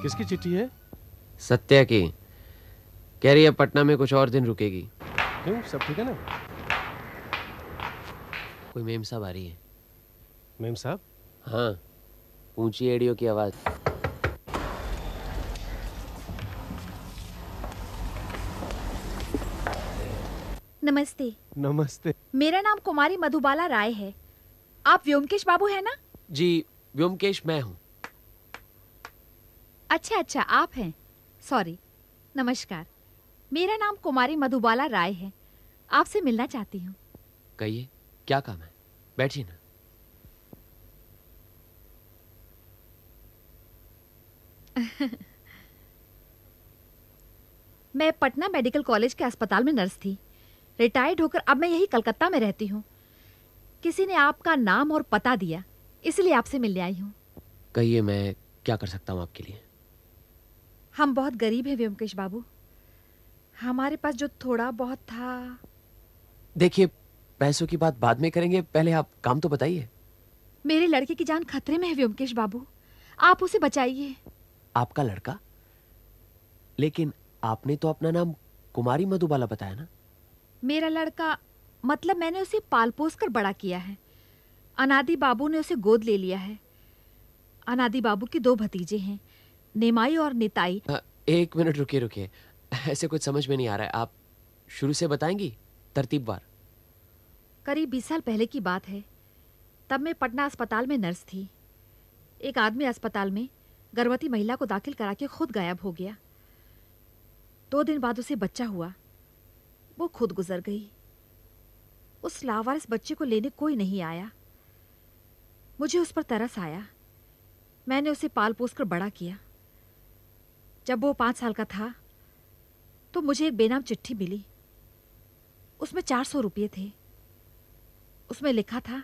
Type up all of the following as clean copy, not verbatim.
किसकी चिट्ठी है? सत्या की। कह रही है पटना में कुछ और दिन रुकेगी। क्यों, सब ठीक है ना? कोई मेम साहब आ रही है। मेम साहब? हाँ, ऊंची एड़ियों की आवाज। नमस्ते। नमस्ते। मेरा नाम कुमारी मधुबाला राय है। आप व्योमकेश बाबू है ना? जी, व्योमकेश मैं हूँ। अच्छा अच्छा, आप हैं। सॉरी। नमस्कार, मेरा नाम कुमारी मधुबाला राय है। आपसे मिलना चाहती हूँ। कहिए, क्या काम है? बैठिए ना। मैं पटना मेडिकल कॉलेज के अस्पताल में नर्स थी। रिटायर्ड होकर अब मैं यही कलकत्ता में रहती हूँ। किसी ने आपका नाम और पता दिया, इसलिए आपसे मिलने आई हूँ। कहिए, मैं क्या कर सकता हूँ आपके लिए? हम बहुत गरीब हैं व्योमकेश बाबू। हमारे पास जो थोड़ा बहुत था। देखिए, पैसों की बात बाद में करेंगे, पहले आप काम तो बताइए। मेरे लड़के की जान खतरे में है व्योमकेश बाबू, आप उसे बचाइए। आपका लड़का? लेकिन आपने तो अपना नाम कुमारी मधुबाला बताया ना? मेरा लड़का मतलब मैंने उसे पाल पोस कर बड़ा किया है। अनादि बाबू ने उसे गोद ले लिया है। अनादि बाबू के 2 भतीजे हैं, निमाई और निताई। एक मिनट रुकिए रुकिए, ऐसे कुछ समझ में नहीं आ रहा है। आप शुरू से बताएंगी, तरतीबवार। करीब 20 साल पहले की बात है। तब मैं पटना अस्पताल में नर्स थी। एक आदमी अस्पताल में गर्भवती महिला को दाखिल करा के खुद गायब हो गया। 2 दिन बाद उसे बच्चा हुआ। वो खुद गुजर गई। उस लावारिस बच्चे को लेने कोई नहीं आया। मुझे उस पर तरस आया। मैंने उसे पाल पोस कर बड़ा किया। जब वो 5 साल का था तो मुझे एक बेनाम चिट्ठी मिली। उसमें 400 रुपये थे। उसमें लिखा था,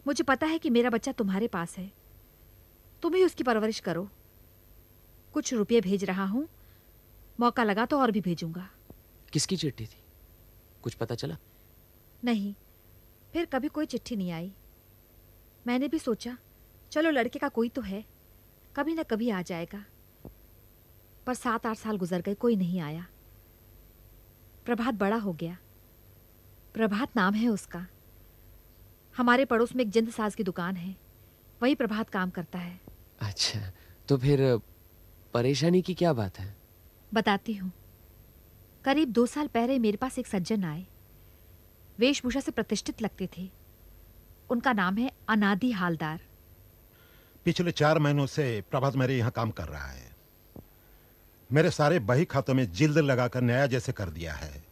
मुझे पता है कि मेरा बच्चा तुम्हारे पास है, तुम ही उसकी परवरिश करो। कुछ रुपये भेज रहा हूं, मौका लगा तो और भी भेजूंगा। किसकी चिट्ठी थी? कुछ पता चला? नहीं, फिर कभी कोई चिट्ठी नहीं आई। मैंने भी सोचा चलो लड़के का कोई तो है, कभी ना कभी आ जाएगा। पर 7-8 साल गुजर गए, कोई नहीं आया। प्रभात बड़ा हो गया। प्रभात नाम है उसका। हमारे पड़ोस में एक जिंद साज की दुकान है, वही प्रभात काम करता है। अच्छा, तो फिर परेशानी की क्या बात है? बताती हूँ। करीब 2 साल पहले मेरे पास एक सज्जन आए। वेशभूषा से प्रतिष्ठित लगते थे। उनका नाम है अनादि हालदार। पिछले 4 महीनों से प्रभात मेरे यहाँ काम कर रहा है। मेरे सारे बही खातों में जिल्द लगाकर नया जैसे कर दिया है।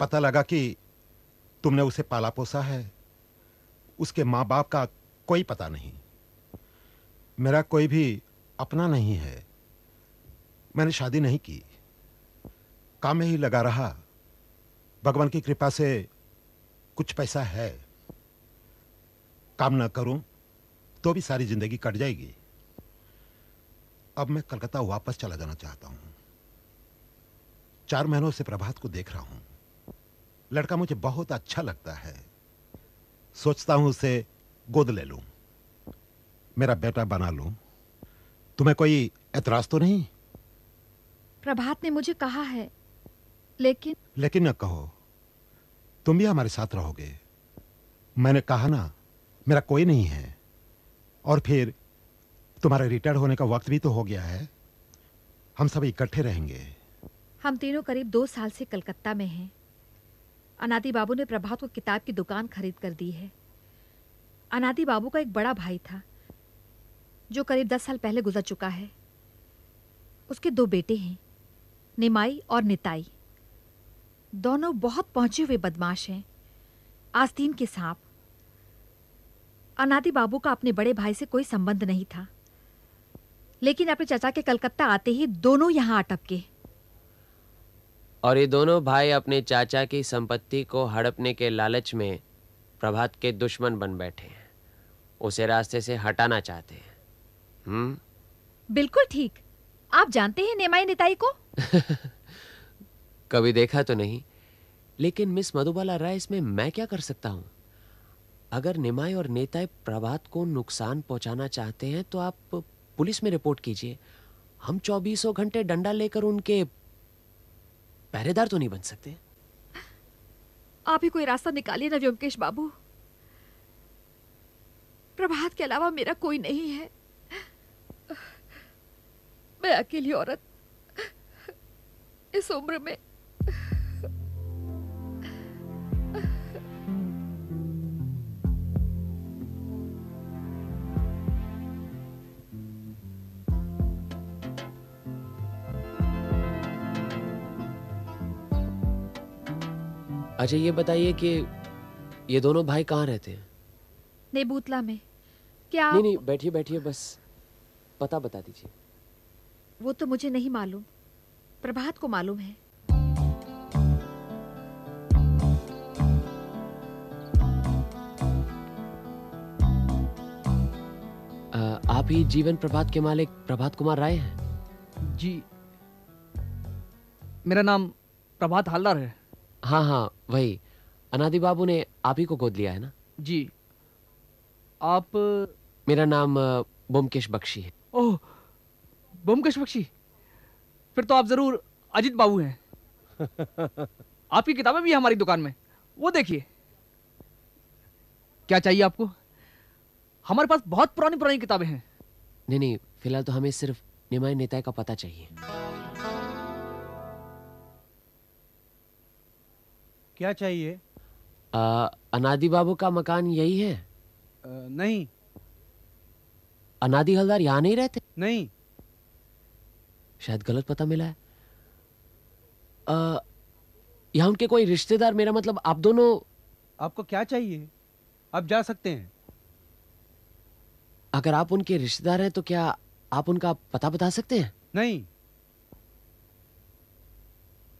पता लगा कि तुमने उसे पाला पोसा है। उसके माँ बाप का कोई पता नहीं। मेरा कोई भी अपना नहीं है। मैंने शादी नहीं की, काम में ही लगा रहा। भगवान की कृपा से कुछ पैसा है। काम ना करूं तो भी सारी जिंदगी कट जाएगी। अब मैं कलकत्ता वापस चला जाना चाहता हूं। 4 महीनों से प्रभात को देख रहा हूं। लड़का मुझे बहुत अच्छा लगता है। सोचता हूं उसे गोद ले लूं, मेरा बेटा बना लूं। तुम्हें कोई एतराज तो नहीं? प्रभात ने मुझे कहा है, लेकिन न कहो, तुम भी हमारे साथ रहोगे। मैंने कहा ना, मेरा कोई नहीं है। और फिर तुम्हारे रिटायर होने का वक्त भी तो हो गया है। हम सब इकट्ठे रहेंगे। हम तीनों करीब 2 साल से कलकत्ता में हैं। अनादि बाबू ने प्रभात को किताब की दुकान खरीद कर दी है। अनादि बाबू का एक बड़ा भाई था जो करीब 10 साल पहले गुजर चुका है। उसके 2 बेटे हैं, निमाई और निताई। दोनों बहुत पहुंचे हुए बदमाश हैं, आस्तीन के सांप। अनादि बाबू का अपने बड़े भाई से कोई संबंध नहीं था, लेकिन अपने चाचा के कलकत्ता आते ही दोनों यहां आ टपके। और ये दोनों भाई अपने चाचा की संपत्ति को हड़पने के लालच में प्रभात के दुश्मन बन बैठे हैं। उसे रास्ते से हटाना चाहते हैं। बिल्कुल ठीक। आप जानते हैं निमाई निताई को? कभी देखा तो नहीं, लेकिन मिस मधुबाला राय, इसमें मैं क्या कर सकता हूं? अगर निमाई और नेताई प्रभात को नुकसान पहुंचाना चाहते हैं तो आप पुलिस में रिपोर्ट कीजिए। हम 24 घंटे डंडा लेकर उनके पहरेदार तो नहीं बन सकते। आप ही कोई रास्ता निकालिए ना व्योमकेश बाबू। प्रभात के अलावा मेरा कोई नहीं है। मैं अकेली औरत इस उम्र में। अच्छा ये बताइए कि ये दोनों भाई कहाँ रहते हैं? नेबूतला में। क्या नहीं नहीं, बैठिए बैठिए, बस पता बता दीजिए। वो तो मुझे नहीं मालूम, प्रभात को मालूम है। आप ही जीवन प्रभात के मालिक प्रभात कुमार राय हैं? जी, मेरा नाम प्रभात हालदार है। हाँ हाँ वही। अनादि बाबू ने आप ही को गोद लिया है ना? जी। आप? मेरा नाम ब्योमकेश बख्शी है। ओह, ब्योमकेश बख्शी। फिर तो आप जरूर अजित बाबू हैं। आपकी किताबें भी हैं हमारी दुकान में, वो देखिए। क्या चाहिए आपको? हमारे पास बहुत पुरानी पुरानी किताबें हैं। नहीं नहीं, फिलहाल तो हमें सिर्फ निमाई नेताय का पता चाहिए। क्या चाहिए? अनादि बाबू का मकान यही है? नहीं। अनादि हलदार यहाँ नहीं रहते? नहीं। शायद गलत पता मिला है। यहाँ उनके कोई रिश्तेदार, मेरा मतलब आप दोनों। आपको क्या चाहिए? आप जा सकते हैं। अगर आप उनके रिश्तेदार हैं तो क्या आप उनका पता बता सकते हैं? नहीं।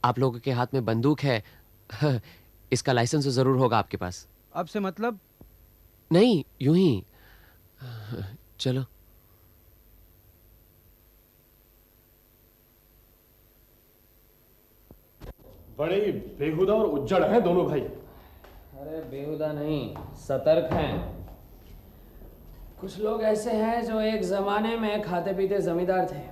आप लोगों के हाथ में बंदूक है, इसका लाइसेंस तो जरूर होगा आपके पास। आपसे मतलब? नहीं, यूं ही। चलो। बड़े ही बेहुदा और उज्जड़ हैं दोनों भाई। अरे बेहुदा नहीं, सतर्क हैं। कुछ लोग ऐसे हैं जो एक जमाने में खाते पीते जमींदार थे,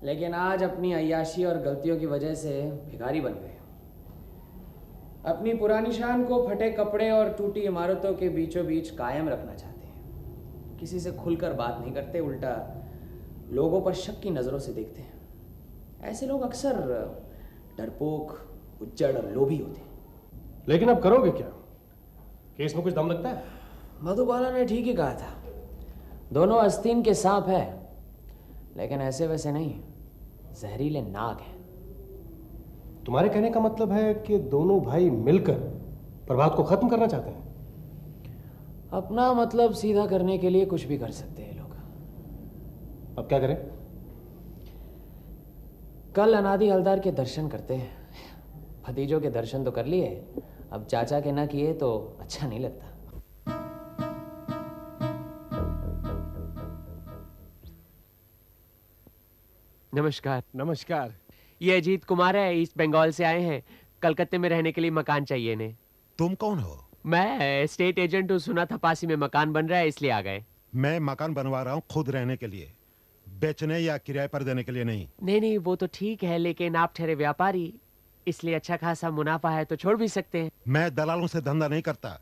लेकिन आज अपनी अय्याशी और गलतियों की वजह से भिखारी बन गए। अपनी पुरानी शान को फटे कपड़े और टूटी इमारतों के बीचों बीच कायम रखना चाहते हैं। किसी से खुलकर बात नहीं करते, उल्टा लोगों पर शक की नज़रों से देखते हैं। ऐसे लोग अक्सर डरपोक, उज्जड़ और लोभी होते हैं। लेकिन अब करोगे क्या? केस में कुछ दम लगता है? मधुबाला ने ठीक ही कहा था, दोनों आस्तीन के सांप है, लेकिन ऐसे वैसे नहीं, जहरीले नाग हैं। तुम्हारे कहने का मतलब है कि दोनों भाई मिलकर प्रभात को खत्म करना चाहते हैं? अपना मतलब सीधा करने के लिए कुछ भी कर सकते हैं लोग। अब क्या करें? कल अनादि हलदार के दर्शन करते हैं। भतीजों के दर्शन तो कर लिए, अब चाचा के ना किए तो अच्छा नहीं लगता। नमस्कार। नमस्कार। ये अजीत कुमार है, ईस्ट बंगाल से आए हैं। कलकत्ते में रहने के लिए मकान चाहिए इन्हें। तुम कौन हो? मैं स्टेट एजेंट हूँ, सुना था पासी में मकान बन रहा है इसलिए आ गए। मैं मकान बनवा रहा हूँ खुद रहने के लिए, बेचने या किराए पर देने के लिए नहीं। नहीं नहीं, वो तो ठीक है, लेकिन आप ठहरे व्यापारी, इसलिए अच्छा खासा मुनाफा है तो छोड़ भी सकते हैं। मैं दलालों से धंधा नहीं करता।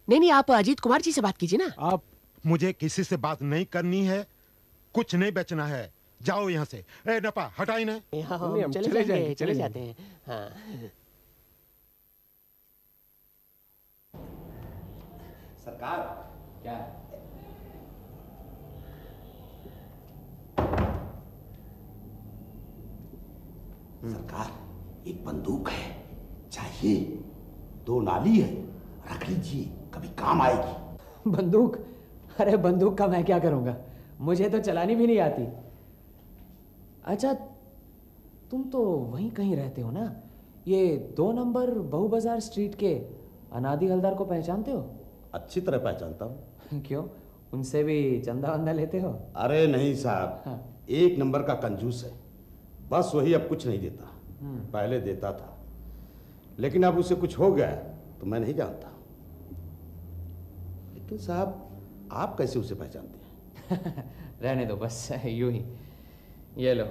नहीं नहीं, आप अजीत कुमार जी से बात कीजिए ना। आप? मुझे किसी से बात नहीं करनी है, कुछ नहीं बेचना है। जाओ यहाँ से। ए नपा, हटा इन्हें। नहीं, हम चले चले जाएंगे, जाएंगे, चले चले जाते हैं। हाँ। सरकार, क्या? सरकार एक बंदूक है, चाहिए? 2 नाली है, रख लीजिए, कभी काम आएगी। बंदूक? अरे बंदूक का मैं क्या करूंगा, मुझे तो चलानी भी नहीं आती। अच्छा, तुम तो वहीं कहीं रहते हो ना, ये 2 नंबर बहु बाजार स्ट्रीट के अनादि हलदार को पहचानते हो? अच्छी तरह पहचानता हूँ। क्यों, उनसे भी चंदा वंदा लेते हो? अरे नहीं साहब, हाँ। 1 नंबर का कंजूस है, बस वही अब कुछ नहीं देता। पहले देता था, लेकिन अब उसे कुछ हो गया तो मैं नहीं जानता। लेकिन साहब, आप कैसे उसे पहचानते हैं? रहने दो बस यूं ही। ये लो।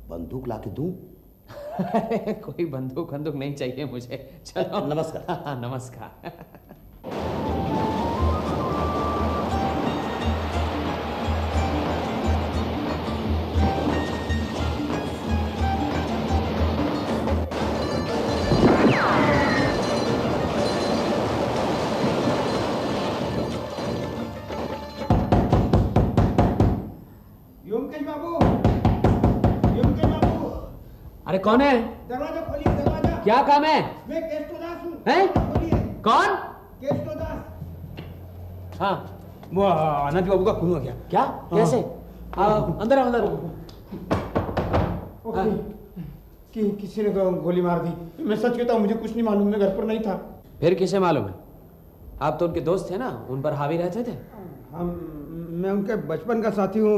बंदूक लाके दूं? कोई बंदूक बंदूक नहीं चाहिए मुझे। चलो नमस्कार। नमस्कार। अरे कौन है? दरवाजा खोलिए, दरवाजा। क्या काम है? मैं केष्टोदास हूँ। हैं? खोलिए। कौन? केष्टोदास। हाँ वो अनाज बाबू का खून हो गया। क्या? कैसे? अंदर आओ, अंदर। किसी ने गोली मार दी। मैं सच कहता हूँ, मुझे कुछ नहीं मालूम, मैं घर पर नहीं था। फिर किसे मालूम है? आप तो उनके दोस्त थे ना, उन पर हावी रहते थे। मैं उनके बचपन का साथी हूँ।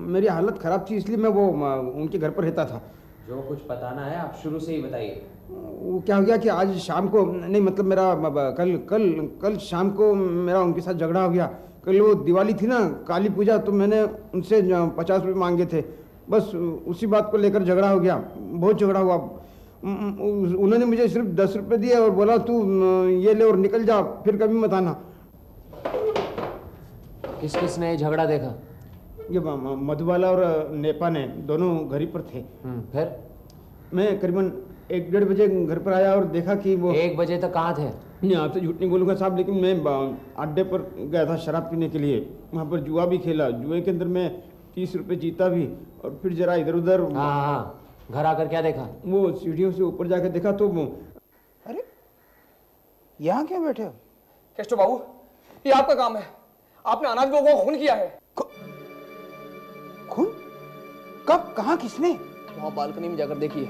मेरी हालत खराब थी, इसलिए मैं वो उनके घर पर रहता था। जो कुछ बताना है आप शुरू से ही बताइए। वो क्या हो गया कि आज शाम को, नहीं मतलब मेरा कल कल कल शाम को मेरा उनके साथ झगड़ा हो गया। कल वो दिवाली थी ना, काली पूजा, तो मैंने उनसे 50 रुपये मांगे थे। बस उसी बात को लेकर झगड़ा हो गया, बहुत झगड़ा हुआ। उन्होंने मुझे सिर्फ 10 रुपये दिए और बोला तू ये ले और निकल जा, फिर कभी मत आना। किस किस ने झगड़ा देखा? ये मधुबाला और नेपा ने, दोनों घर ही पर थे। फिर? मैं करीबन 1-1:30 बजे घर पर आया और देखा कि वो 1 बजे तक कहाँ थे? नहीं, आपसे झूठ नहीं बोलूँगा साहब, लेकिन मैं अड्डे पर गया था शराब पीने के लिए। वहाँ पर जुआ भी खेला, जुए के अंदर मैं 30 रुपये जीता भी, और फिर जरा इधर उधर। हाँ, घर आकर क्या देखा? वो सीढ़ियों से ऊपर जाकर देखा तो अरे यहाँ क्यों बैठे हो? केष्टो बाबू, ये आपका काम है। आपने अनाज बाबू को खून किया है। खून? कब, कहाँ, किसने? वहाँ बालकनी में जाकर देखिए।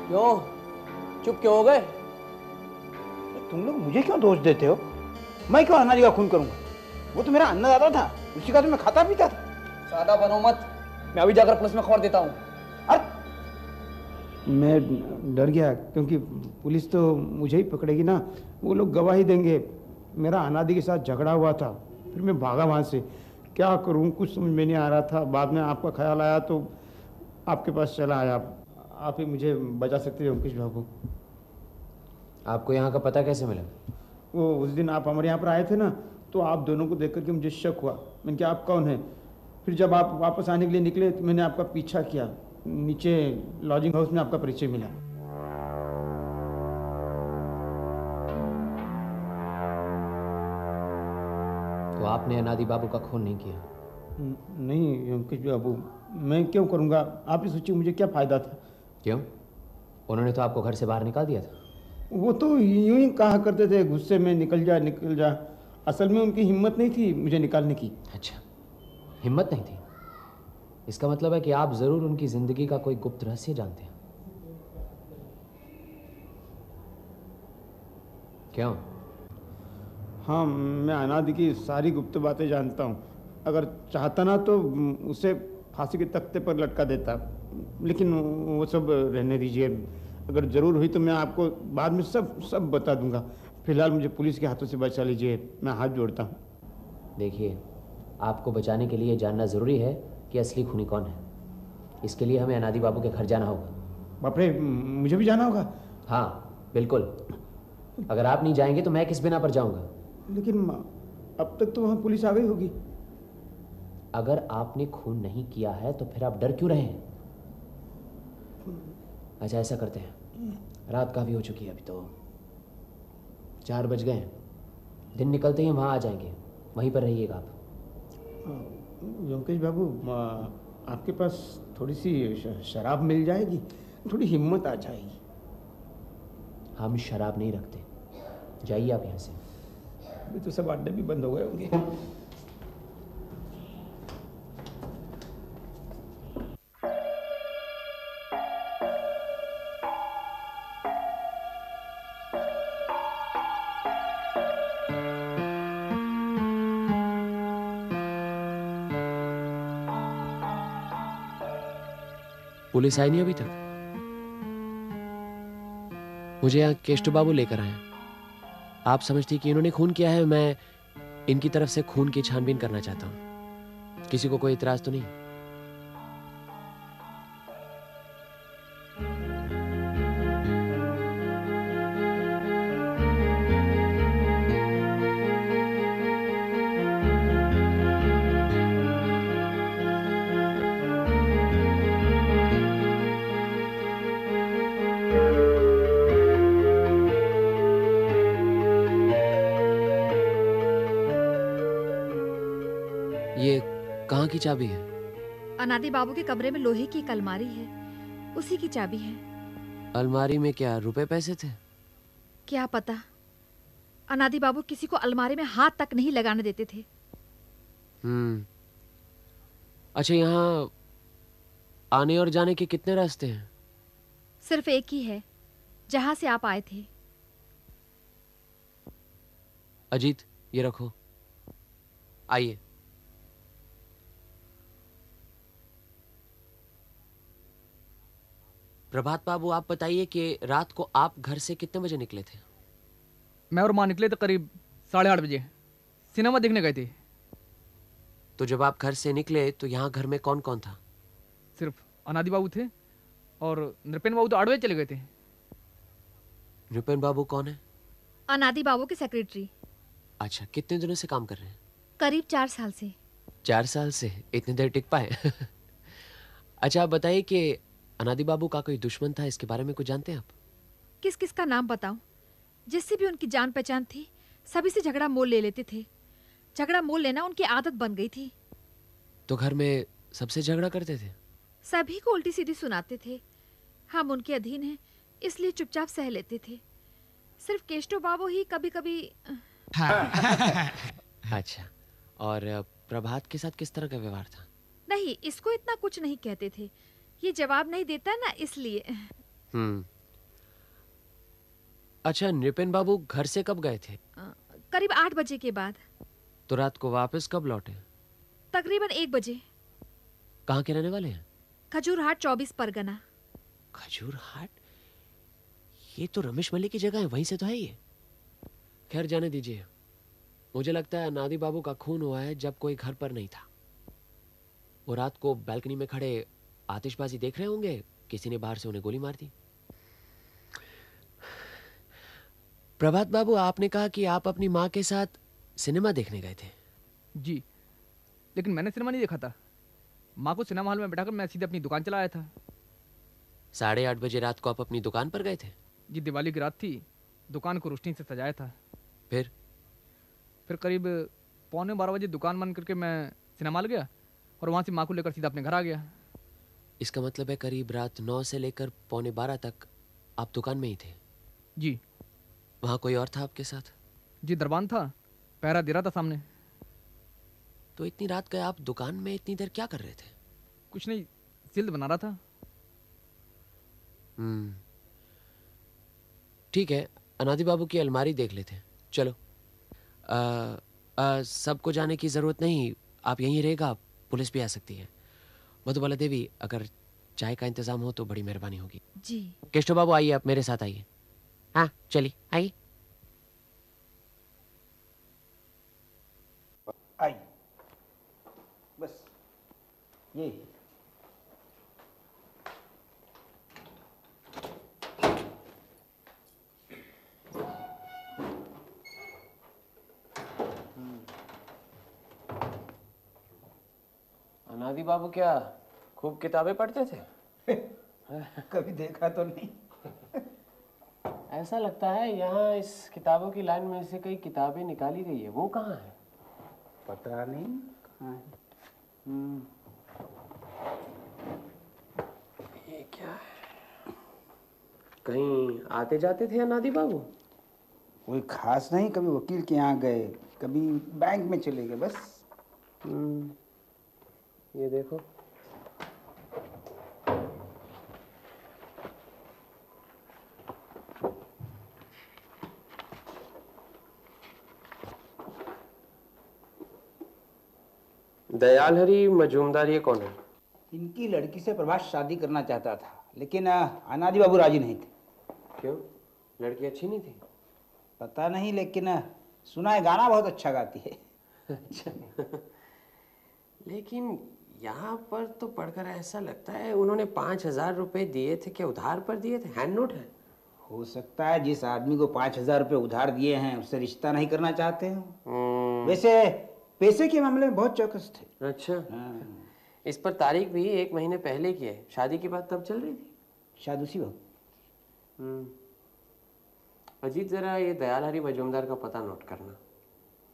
क्यों चुप क्यों हो गए? तुम लोग मुझे क्यों दोष देते हो? मैं क्यों अनाज का खून करूंगा? वो तो मेरा अन्नदाता था, उसी का तो मैं खाता पीता था। सादा बनो मत, मैं अभी जाकर पुलिस में खबर देता हूँ। मैं डर गया क्योंकि पुलिस तो मुझे ही पकड़ेगी ना। वो लोग गवाही देंगे। मेरा अनादि के साथ झगड़ा हुआ था, फिर मैं भागा वहाँ से। क्या करूँ, कुछ समझ में नहीं आ रहा था। बाद में आपका ख्याल आया तो आपके पास चला आया। आप ही मुझे बचा सकते हो अंकुश बाबू। आपको यहाँ का पता कैसे मिला? वो उस दिन आप हमारे यहाँ पर आए थे ना, तो आप दोनों को देख करके मुझे शक हुआ। मैंने कहा आप कौन है? फिर जब आप वापस आने के लिए निकले तो मैंने आपका पीछा किया। नीचे लॉजिंग हाउस में आपका परिचय मिला। तो आपने अनादि बाबू का खून नहीं किया? नहीं अंकुश बाबू, मैं क्यों करूँगा? आप ही सोचिए मुझे क्या फ़ायदा था। क्यों? उन्होंने तो आपको घर से बाहर निकाल दिया था। वो तो यूं ही कहा करते थे गुस्से में, निकल जा निकल जा। असल में उनकी हिम्मत नहीं थी मुझे निकालने की। अच्छा, हिम्मत नहीं थी? इसका मतलब है कि आप जरूर उनकी जिंदगी का कोई गुप्त रहस्य जानते हैं। क्यों? हाँ, मैं अनादि की सारी गुप्त बातें जानता हूँ। अगर चाहता ना तो उसे फांसी के तख्ते पर लटका देता, लेकिन वो सब रहने दीजिए। अगर ज़रूर हुई तो मैं आपको बाद में सब बता दूंगा। फिलहाल मुझे पुलिस के हाथों से बचा लीजिए, मैं हाथ जोड़ता हूँ। देखिए, आपको बचाने के लिए जानना ज़रूरी है कि असली खूनी कौन है। इसके लिए हमें अनादि बाबू के घर जाना होगा। बाप रे, मुझे भी जाना होगा? हाँ बिल्कुल। अगर आप नहीं जाएंगे तो मैं किस बिना पर जाऊंगा? लेकिन अब तक तो वहाँ पुलिस आ गई होगी। अगर आपने खून नहीं किया है तो फिर आप डर क्यों रहे हैं? अच्छा, ऐसा करते हैं, रात काफ़ी हो चुकी है, अभी तो 4 बज गए हैं। दिन निकलते ही वहाँ आ जाएंगे, वहीं पर रहिएगा आप। योगेश बाबू, आपके पास थोड़ी सी शराब मिल जाएगी? थोड़ी हिम्मत आ जाएगी। हम शराब नहीं रखते। जाइए आप यहाँ से। अभी तो सब अड्डे भी बंद हो गए होंगे। पुलिस आई नहीं अभी तक? मुझे यहाँ केष्टू बाबू लेकर आए। आप समझती कि इन्होंने खून किया है? मैं इनकी तरफ से खून की छानबीन करना चाहता हूँ। किसी को कोई इतराज तो नहीं? ये कहाँ की चाबी है? अनादि बाबू के कमरे में लोहे की एक अलमारी है, उसी की चाबी है। अलमारी में क्या रुपए पैसे थे? क्या पता। अनादि बाबू किसी को अलमारी में हाथ तक नहीं लगाने देते थे। अच्छा, यहाँ आने और जाने के कितने रास्ते हैं? सिर्फ एक ही है, जहां से आप आए थे। अजीत, ये रखो। आइए। प्रभात बाबू, आप बताइए कि रात को आप घर से कितने बजे निकले थे? मैं और माँ निकले तो करीब 8:30 बजे। सिनेमा देखने गए थे। तो जब आप घर से निकले तो यहाँ घर में कौन कौन था? सिर्फ अनादि बाबू थे और नृपेन बाबू तो 8 बजे चले गए थे। नृपेन बाबू कौन है? अनादि बाबू के सेक्रेटरी। अच्छा, कितने दिनों से काम कर रहे हैं? करीब 4 साल से। 4 साल से? इतनी देर टिक पाए? अच्छा, आप बताइए कि अनादि बाबू का कोई दुश्मन था, इसके बारे में कुछ जानते हैं आप? किस किस का नाम बताऊं? जिससे भी उनकी जान पहचान थी, सभी से झगड़ा मोल ले लेते थे। झगड़ा मोल लेना उनकी आदत बन गई थी। तो घर में सबसे झगड़ा करते थे? सभी को उल्टी सीधी सुनाते थे। हम उनके अधीन हैं, इसलिए चुपचाप सह लेते थे। सिर्फ केष्टो बाबू ही कभी कभी। अच्छा, और प्रभात के साथ किस तरह का व्यवहार था? नहीं, इसको इतना कुछ नहीं कहते थे। ये जवाब नहीं देता ना, इसलिए। अच्छा, नृपेन बाबू घर से कब गए थे? करीब 8 बजे के बाद। तो रात को वापस कब लौटे? तकरीबन 1 बजे। कहाँ के रहने वाले हैं? खजूरहाट 24 परगना। खजूरहाट? ये तो रमेश मलिक की जगह है, वहीं से तो है ये। खैर, जाने दीजिए। मुझे लगता है अनादि बाबू का खून हुआ है जब कोई घर पर नहीं था। वो रात को बालकनी में खड़े आतिशबाजी देख रहे होंगे, किसी ने बाहर से उन्हें गोली मार दी। प्रभात बाबू, आपने कहा कि आप अपनी माँ के साथ सिनेमा देखने गए थे। जी, लेकिन मैंने सिनेमा नहीं देखा था। माँ को सिनेमा हॉल में बैठाकर मैं सीधे अपनी दुकान चला आया था। 8:30 बजे रात को आप अपनी दुकान पर गए थे? जी, दिवाली की रात थी। दुकान को रोशनी से सजाया था। फिर करीब 11:45 बजे दुकान बंद करके मैं सिनेमा हॉल गया और वहाँ से माँ को लेकर सीधा अपने घर आ गया। इसका मतलब है करीब रात 9 से लेकर 11:45 तक आप दुकान में ही थे? जी। वहाँ कोई और था आपके साथ? जी, दरबान था, पहरा दे रहा था सामने। तो इतनी रात गए आप दुकान में इतनी देर क्या कर रहे थे? कुछ नहीं, जिल्द बना रहा था। ठीक है, अनादि बाबू की अलमारी देख लेते हैं। चलो। सबको जाने की जरूरत नहीं, आप यहीं रहेगा, पुलिस भी आ सकती है। मधुबाला देवी, अगर चाय का इंतजाम हो तो बड़ी मेहरबानी होगी। जी। केष्टो बाबू, आइए, आप मेरे साथ आइए। हाँ, चलिए, आइए। आई बस ये। अनादि बाबू क्या खूब किताबें पढ़ते थे? कभी देखा तो नहीं। ऐसा लगता है यहाँ इस किताबों की लाइन में से कई किताबें निकाली गई है। वो कहाँ है? पता नहीं कहाँ है। ये क्या है? कहीं आते जाते थे अनादि बाबू? कोई खास नहीं, कभी वकील के यहाँ गए, कभी बैंक में चले गए, बस। ये देखो। दयाल हरी मजूमदार ये कौन है? इनकी लड़की से प्रभास शादी करना चाहता था, लेकिन अनादि बाबू राजी नहीं थे। क्यों? लड़की अच्छी नहीं थी? पता नहीं, लेकिन सुना है गाना बहुत अच्छा गाती है। अच्छा। लेकिन यहाँ पर तो पढ़कर ऐसा लगता है उन्होंने 5,000 रुपए दिए थे। क्या उधार पर दिए थे? हैंड नोट है? हो सकता है जिस आदमी को 5,000 रुपये उधार दिए हैं उससे रिश्ता नहीं करना चाहते हो। वैसे पैसे के मामले में बहुत चौकस थे। अच्छा। इस पर तारीख भी 1 महीने पहले की है। शादी की बात तब चल रही थी? शायद उसी वक्त। अजीत, जरा ये दयाल हरी मजूमदार का पता नोट करना।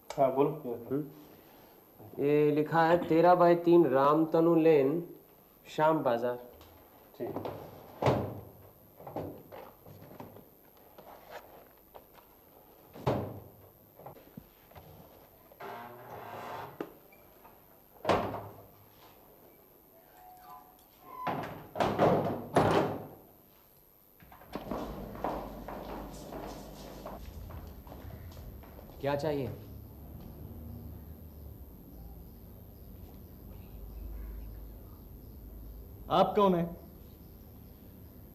हाँ बोलो। ये लिखा है 13/3 रामतनु लेन, शाम बाजार। ठीक। क्या चाहिए? आप कौन है?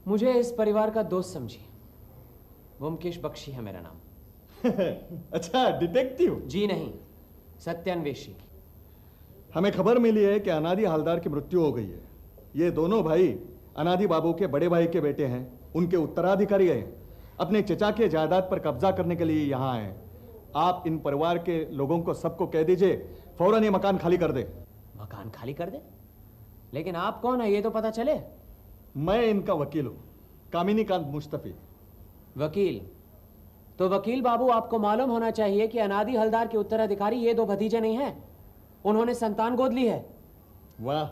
मुझे इस परिवार का दोस्त समझिए। ब्योमकेश बख्शी है मेरा नाम। अच्छा, डिटेक्टिव? जी नहीं, सत्यान्वेषी। हमें खबर मिली है कि अनादि हवलदार की मृत्यु हो गई है। ये दोनों भाई अनादि बाबू के बड़े भाई के बेटे हैं। उनके उत्तराधिकारी हैं। अपने चचा के जायदाद पर कब्जा करने के लिए यहाँ आए। आप इन परिवार के लोगों को सबको कह दीजिए फौरन ये मकान खाली कर दे। मकान खाली कर दे? लेकिन आप कौन है ये तो पता चले। मैं इनका वकील हूँ, कामिनीकांत मुस्तफी। वकील? तो वकील बाबू, आपको मालूम होना चाहिए कि अनादि हवलदार के उत्तराधिकारी ये 2 भतीजे नहीं हैं। उन्होंने संतान गोद ली है। वाह,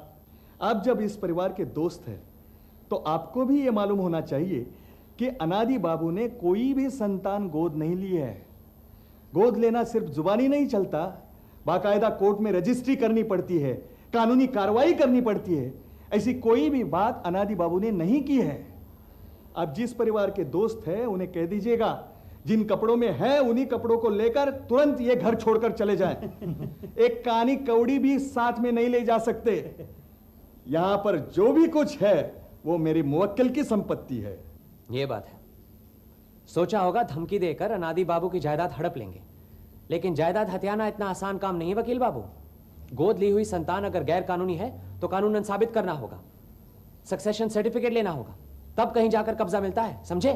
आप जब इस परिवार के दोस्त हैं तो आपको भी ये मालूम होना चाहिए कि अनादि बाबू ने कोई भी संतान गोद नहीं ली है। गोद लेना सिर्फ जुबानी नहीं चलता, बाकायदा कोर्ट में रजिस्ट्री करनी पड़ती है, कानूनी कार्रवाई करनी पड़ती है। ऐसी कोई भी बात अनादि बाबू ने नहीं की है। आप जिस परिवार के दोस्त हैं उन्हें कह दीजिएगा जिन कपड़ों में है उन्हीं कपड़ों को लेकर तुरंत ये घर छोड़कर चले जाएं। एक कानी कौड़ी भी साथ में नहीं ले जा सकते। यहां पर जो भी कुछ है वो मेरी मुवक्किल की संपत्ति है। ये बात है। सोचा होगा धमकी देकर अनादि बाबू की जायदाद हड़प लेंगे, लेकिन जायदाद हथियाना इतना आसान काम नहीं है वकील बाबू। गोद ली हुई संतान अगर गैर कानूनी है तो कानूनन साबित करना होगा, सक्सेशन सर्टिफिकेट लेना होगा, तब कहीं जाकर कब्जा मिलता है, समझे?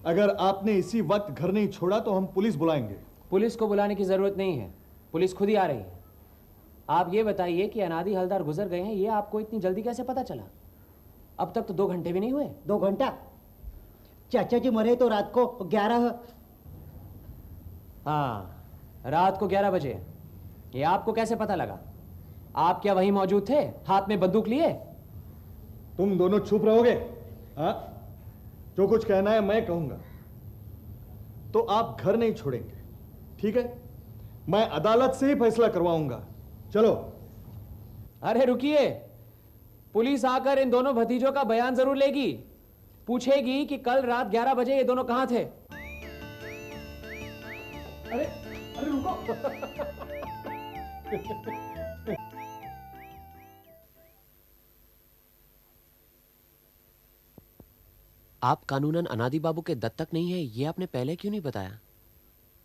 अगर आपने इसी वक्त घर नहीं छोड़ा तो हम पुलिस बुलाएंगे। पुलिस को बुलाने की जरूरत नहीं है, पुलिस खुद ही आ रही है। आप ये बताइए कि अनादि हवलदार गुजर गए हैं, ये आपको इतनी जल्दी कैसे पता चला? अब तक तो 2 घंटे भी नहीं हुए। 2 घंटा? चाचा जी मरे तो रात को 11। हाँ, रात को 11 बजे। ये आपको कैसे पता लगा? आप क्या वहीं मौजूद थे, हाथ में बंदूक लिए? तुम दोनों चुप रहोगे? हाँ, जो कुछ कहना है मैं कहूंगा। तो आप घर नहीं छोड़ेंगे, ठीक है? मैं अदालत से ही फैसला करवाऊंगा। चलो। अरे रुकिए, पुलिस आकर इन दोनों भतीजों का बयान जरूर लेगी, पूछेगी कि कल रात 11 बजे ये दोनों कहां थे। अरे अरे रुको। आप कानूनन अनादि बाबू के दत्तक नहीं है, ये आपने पहले क्यों नहीं बताया?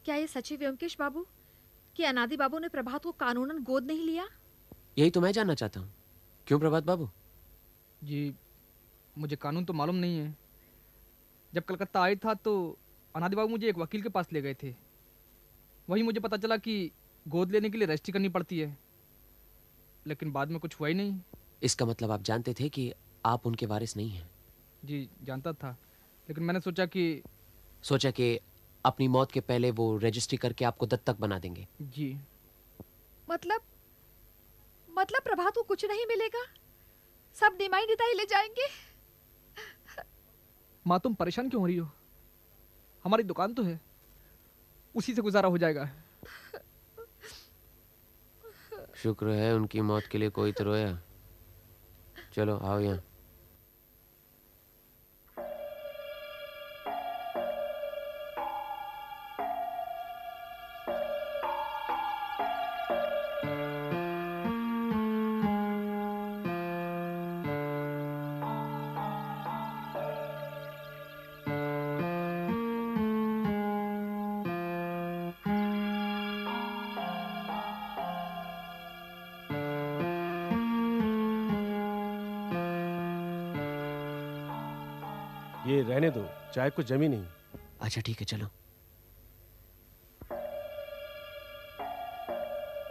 क्या ये सच है व्योमकेश बाबू कि अनादि बाबू ने प्रभात को कानूनन गोद नहीं लिया? यही तो मैं जानना चाहता हूँ। क्यों प्रभात बाबू? जी, मुझे कानून तो मालूम नहीं है। जब कलकत्ता आई था तो अनादि बाबू मुझे एक वकील के पास ले गए थे। वहीं मुझे पता चला कि गोद लेने के लिए रजिस्ट्री करनी पड़ती है, लेकिन बाद में कुछ हुआ ही नहीं। इसका मतलब आप जानते थे कि आप उनके वारिस नहीं हैं? जी जानता था, लेकिन मैंने सोचा कि अपनी मौत के पहले वो रजिस्ट्री करके आपको दत्तक बना देंगे। जी। मतलब प्रभात को कुछ नहीं मिलेगा? सब निमाई निताई ले जाएंगे? माँ तुम परेशान क्यों हो रही हो? हमारी दुकान तो है, उसी से गुजारा हो जाएगा। शुक्र है उनकी मौत के लिए कोई तो रोया। चलो आओ यहाँ। ये रहने दो, चाय को जमी नहीं। अच्छा ठीक है, चलो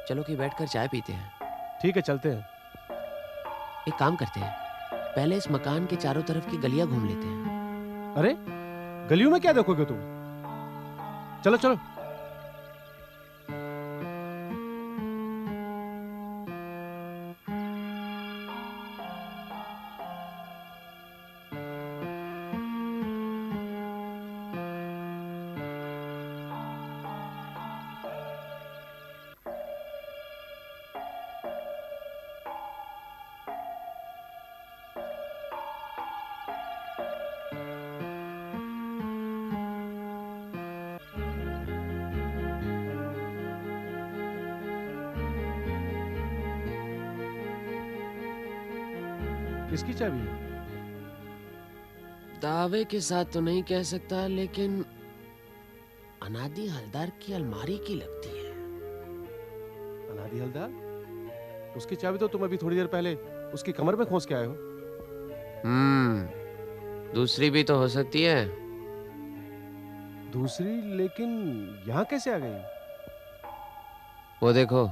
चलो कि बैठकर चाय पीते हैं। ठीक है, चलते हैं। एक काम करते हैं, पहले इस मकान के चारों तरफ की गलियां घूम लेते हैं। अरे गलियों में क्या देखोगे तुम? चलो चलो। किसकी चाबी है? दावे के साथ तो नहीं कह सकता, लेकिन अनादि हलदार की अलमारी की लगती है। अनादि हलदार? उसकी चाबी तो तुम अभी थोड़ी देर पहले उसकी कमर में खोस के आए हो। दूसरी भी तो हो सकती है। दूसरी? लेकिन यहाँ कैसे आ गई? वो देखो,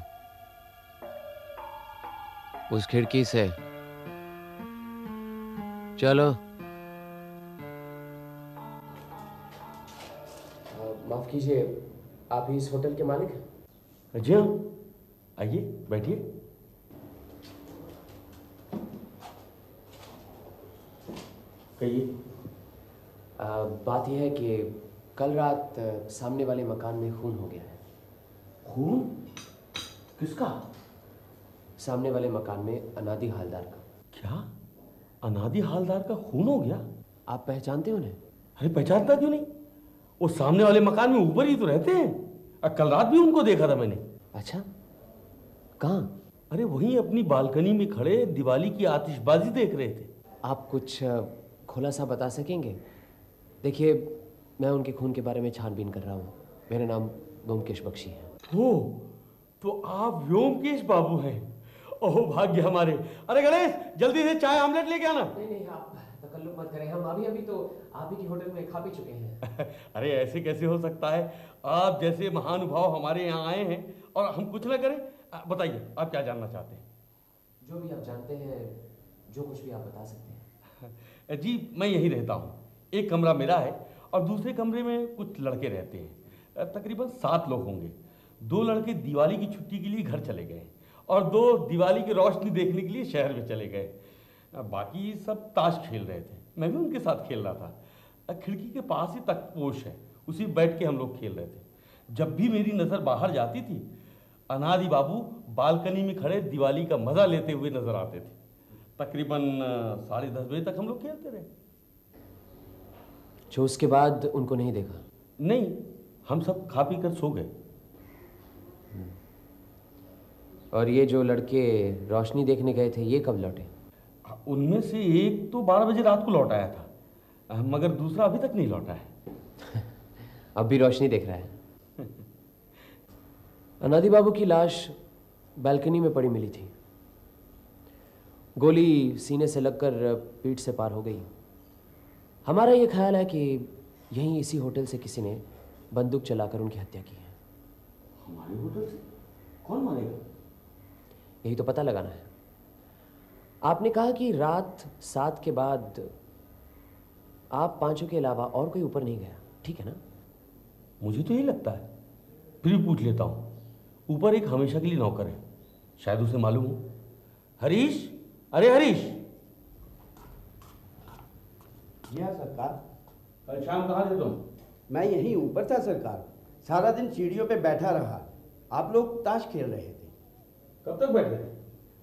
उस खिड़की से। चलो। माफ कीजिए, आप ही इस होटल के मालिक हैं? जी हाँ, आइए बैठिए। कहिए। बात यह है कि कल रात सामने वाले मकान में खून हो गया है। खून? किसका? सामने वाले मकान में अनादि हालदार का। क्या? अनादि हालदार का खून हो गया? आप पहचानते उन्हें? अरे पहचानता क्यों नहीं, वो सामने वाले मकान में ऊपर ही तो रहते हैं। कल रात भी उनको देखा था मैंने। अच्छा, कहाँ? अरे वहीं अपनी बालकनी में खड़े दिवाली की आतिशबाजी देख रहे थे। आप कुछ खुलासा बता सकेंगे? देखिए, मैं उनके खून के बारे में छानबीन कर रहा हूँ। मेरा नाम व्योमकेश बख्शी है। हो, तो आप व्योमकेश बाबू हैं। ओह भाग्य हमारे। अरे गणेश, जल्दी से चाय आमलेट लेके आना। नहीं, आप तकल्लुफ मत करें, हम अभी तो आप ही के होटल में खा पी चुके हैं। अरे ऐसे कैसे हो सकता है? आप जैसे महानुभाव हमारे यहाँ आए हैं और हम कुछ ना करें? बताइए, आप क्या जानना चाहते हैं? जो भी आप जानते हैं, जो कुछ भी आप बता सकते हैं। जी, मैं यहीं रहता हूँ। एक कमरा मेरा है और दूसरे कमरे में कुछ लड़के रहते हैं। तकरीबन 7 लोग होंगे। 2 लड़के दिवाली की छुट्टी के लिए घर चले गए और 2 दिवाली की रोशनी देखने के लिए शहर में चले गए। बाकी सब ताश खेल रहे थे, मैं भी उनके साथ खेल रहा था। खिड़की के पास ही तख्तपोश है, उसी बैठ के हम लोग खेल रहे थे। जब भी मेरी नज़र बाहर जाती थी, अनादि बाबू बालकनी में खड़े दिवाली का मज़ा लेते हुए नजर आते थे। तकरीबन 10:30 बजे तक हम लोग खेलते रहे। जो उसके बाद उनको नहीं देखा? नहीं, हम सब खा पी कर सो गए। और ये जो लड़के रोशनी देखने गए थे, ये कब लौटे? उनमें से एक तो 12 बजे रात को लौट आया था, मगर दूसरा अभी तक नहीं लौटा है। अब भी रोशनी देख रहा है। अनादि बाबू की लाश बालकनी में पड़ी मिली थी। गोली सीने से लगकर पीठ से पार हो गई। हमारा ये ख्याल है कि यहीं इसी होटल से किसी ने बंदूक चलाकर उनकी हत्या की है। हमारे होटल से? कौन मारेगा? यही तो पता लगाना है। आपने कहा कि रात 7 के बाद आप पांचों के अलावा और कोई ऊपर नहीं गया, ठीक है ना? मुझे तो यही लगता है, फिर भी पूछ लेता हूँ। ऊपर एक हमेशा के लिए नौकर है, शायद उसे मालूम हो। हरीश, अरे हरीश। जी हाँ सरकार। कल शाम कहाँ थे तुम? मैं यहीं ऊपर था सरकार, सारा दिन सीढ़ियों पे बैठा रहा। आप लोग ताश खेल रहे थे। कब तक बैठे थे?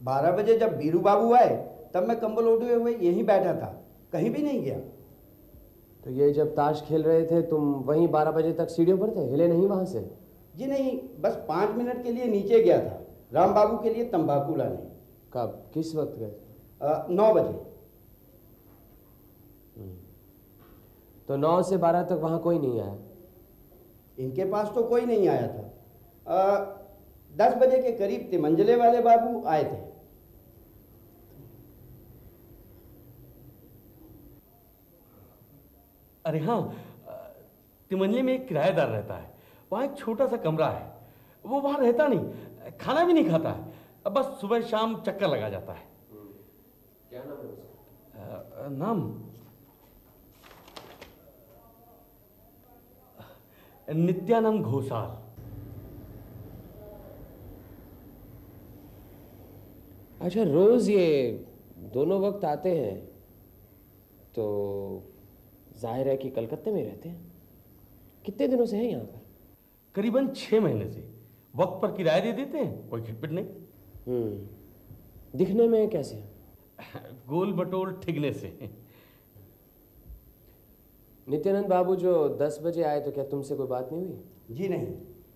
12 बजे जब बीरू बाबू आए तब मैं कंबल ओढ़े हुए यहीं बैठा था, कहीं भी नहीं गया। तो ये जब ताश खेल रहे थे तुम वहीं 12 बजे तक सीढ़ियों पर थे, हिले नहीं वहां से? जी नहीं, बस 5 मिनट के लिए नीचे गया था राम बाबू के लिए तंबाकू लाने। कब, किस वक्त गए? 9 बजे। तो 9 से 12 तक वहां कोई नहीं आया? इनके पास तो कोई नहीं आया था। 10 बजे के करीब तिमंजले वाले बाबू आए थे। अरे हाँ, तिमंजले में एक किराएदार रहता है, वहाँ एक छोटा सा कमरा है। वो वहाँ रहता नहीं, खाना भी नहीं खाता है, बस सुबह शाम चक्कर लगा जाता है। क्या नाम है उसका? नाम नित्यानंद घोषाल। अच्छा, रोज ये दोनों वक्त आते हैं तो जाहिर है कि कलकत्ते में रहते हैं। कितने दिनों से हैं यहाँ पर? करीबन 6 महीने से। वक्त पर किराया दे देते हैं, कोई खिटपिट नहीं। दिखने में कैसे? गोल बटोल ठिगने से। नित्यानंद बाबू जो 10 बजे आए तो क्या तुमसे कोई बात नहीं हुई? जी नहीं,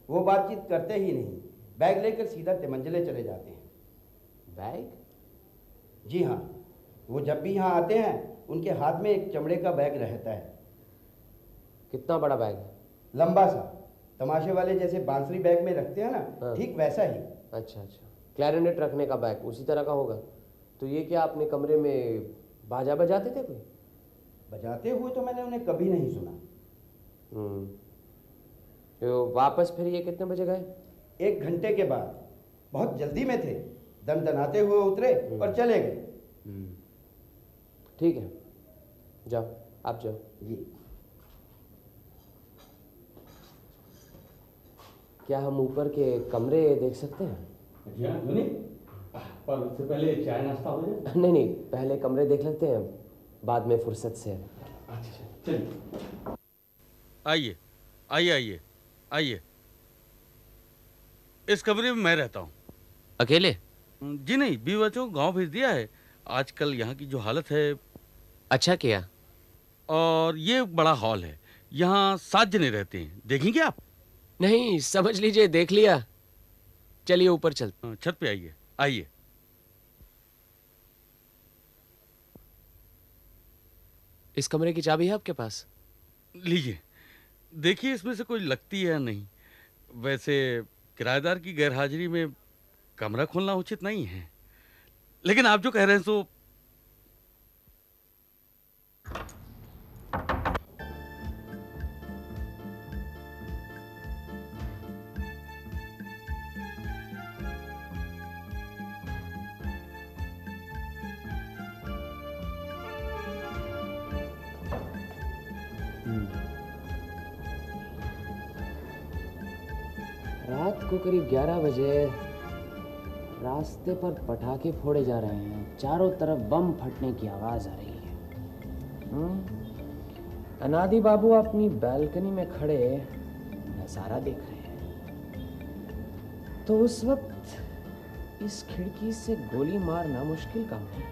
वो बातचीत करते ही नहीं, बैग लेकर सीधा तिमंजले चले जाते हैं। बैग? जी हाँ, वो जब भी यहाँ आते हैं उनके हाथ में एक चमड़े का बैग रहता है। कितना बड़ा बैग है? लंबा सा, तमाशे वाले जैसे बांसुरी बैग में रखते हैं ना, ठीक वैसा ही। अच्छा, क्लैरिनेट रखने का बैग उसी तरह का होगा। तो ये क्या अपने कमरे में बाजा बजाते थे कोई? बजाते हुए तो मैंने उन्हें कभी नहीं सुना। तो वापस फिर ये कितने बजे गए? 1 घंटे के बाद, बहुत जल्दी में थे, दनदनाते हुए उतरे और चले गए। ठीक है, जाओ, आप जाओ। जी। क्या हम ऊपर के कमरे देख सकते हैं? जी हाँ, नहीं, पर उससे पहले चाय नाश्ता हो जाए। नहीं, पहले कमरे देख लेते हैं, बाद में फुर्सत से। अच्छा, चलिए। आइए आइए आइए आइए। इस कमरे में मैं रहता हूँ। अकेले? जी नहीं, बीवी बच्चों को गांव भेज दिया है। आजकल यहाँ की जो हालत है। अच्छा किया। और ये बड़ा हॉल है, यहाँ 7 जने रहते हैं। देखेंगे आप? नहीं, समझ लीजिए देख लिया। चलिए ऊपर चलते। छत पे आइए। आइए। इस कमरे की चाबी है आपके पास? लीजिए, देखिए इसमें से कोई लगती है या नहीं। वैसे किराएदार की गैरहाजिरी में कमरा खोलना उचित नहीं है, लेकिन आप जो कह रहे हैं सो। रात को करीब 11 बजे रास्ते पर पटाखे फोड़े जा रहे हैं। चारों तरफ बम फटने की आवाज आ रही है। अनादि बाबू अपनी बालकनी में खड़े नजारा देख रहे हैं। तो उस वक्त इस खिड़की से गोली मारना मुश्किल काम है।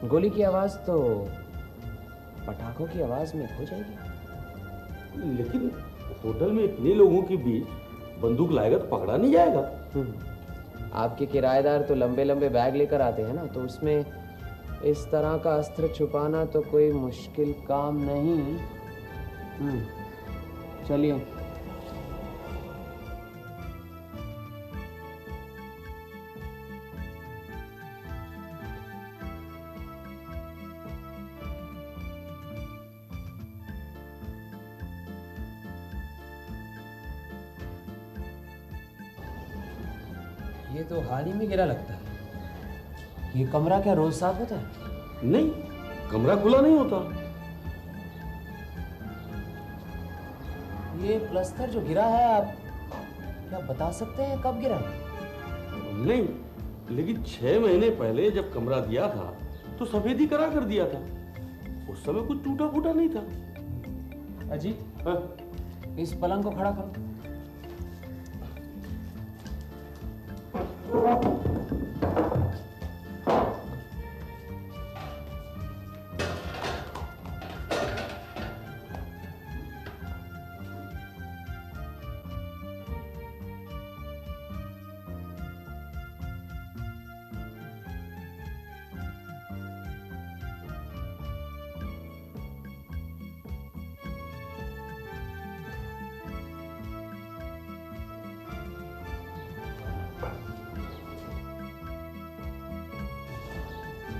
गोली की आवाज तो पटाखों की आवाज में खो जाएगी। लेकिन होटल में इतने लोगों के बीच बंदूक लाएगा तो पकड़ा नहीं जाएगा। आपके किराएदार तो लंबे लंबे बैग लेकर आते हैं ना, तो उसमें इस तरह का अस्त्र छुपाना तो कोई मुश्किल काम नहीं। चलिए। ये तो हाल ही में गिरा लगता है। ये कमरा क्या रोज साफ होता है? नहीं, कमरा खुला नहीं होता। ये प्लस्तर जो गिरा है, आप क्या बता सकते हैं कब गिरा? नहीं, लेकिन 6 महीने पहले जब कमरा दिया था तो सफेदी करा कर दिया था। उस समय कुछ टूटा फूटा नहीं था। अजी, इस पलंग को खड़ा करो।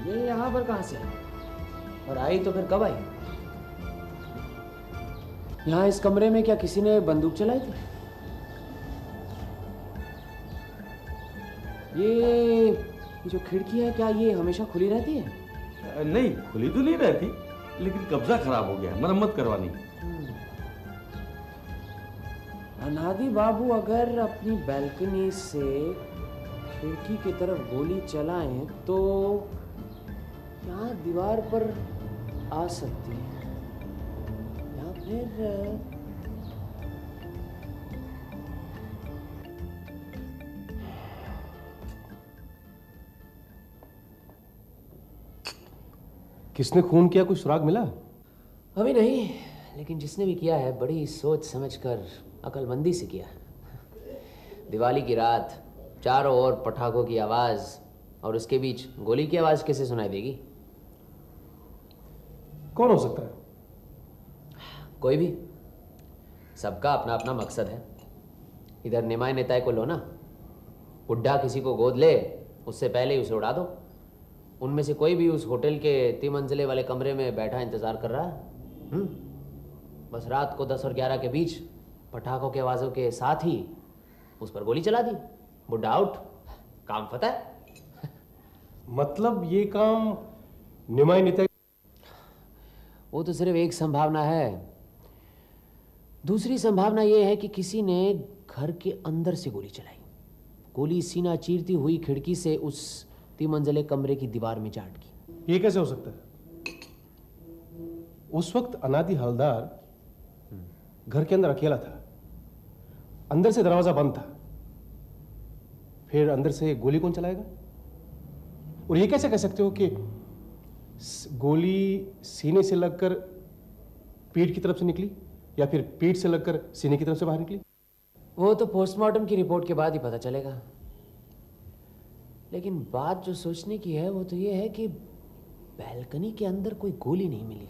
ये यहाँ पर कहाँ से आई? और आई तो फिर कब आई? यहाँ इस कमरे में क्या किसी ने बंदूक चलाई थी? ये जो खिड़की है क्या ये हमेशा खुली रहती है? नहीं, खुली तो नहीं रहती, लेकिन कब्जा खराब हो गया, मरम्मत करवानी। अनादि बाबू अगर अपनी बैल्कनी से खिड़की की तरफ गोली चलाएं तो यहाँ दीवार पर आ सकती है, या फिर किसने खून किया, कुछ सुराग मिला? अभी नहीं, लेकिन जिसने भी किया है बड़ी सोच समझकर अकलमंदी से किया। दिवाली की रात, चारों ओर पटाखों की आवाज और उसके बीच गोली की आवाज कैसे सुनाई देगी? कौन हो सकता है? कोई भी, सबका अपना अपना मकसद है। इधर निमाय नेताय को लो ना, बुढ़ा किसी को गोद ले उससे पहले ही उसे उड़ा दो। उनमें से कोई भी उस होटल के 3 मंजिले वाले कमरे में बैठा इंतजार कर रहा है। बस रात को 10 और 11 के बीच पटाखों की आवाजों के साथ ही उस पर गोली चला दी, बुढ़ा आउट, काम फतह। मतलब ये काम निमाय नेता? वो तो सिर्फ एक संभावना है। दूसरी संभावना ये है कि किसी ने घर के अंदर से गोली चलाई। गोली सीना चीरती हुई खिड़की से उस 3 मंजिले कमरे की दीवार में जा अटकी। ये कैसे हो सकता है? उस वक्त अनादि हवलदार घर के अंदर अकेला था, अंदर से दरवाजा बंद था, फिर अंदर से गोली कौन चलाएगा? और ये कैसे कह सकते हो कि गोली सीने से लगकर पीठ की तरफ से निकली या फिर पीठ से लगकर सीने की तरफ से बाहर निकली? वो तो पोस्टमार्टम की रिपोर्ट के बाद ही पता चलेगा। लेकिन बात जो सोचने की है वो तो ये है कि बैल्कनी के अंदर कोई गोली नहीं मिली।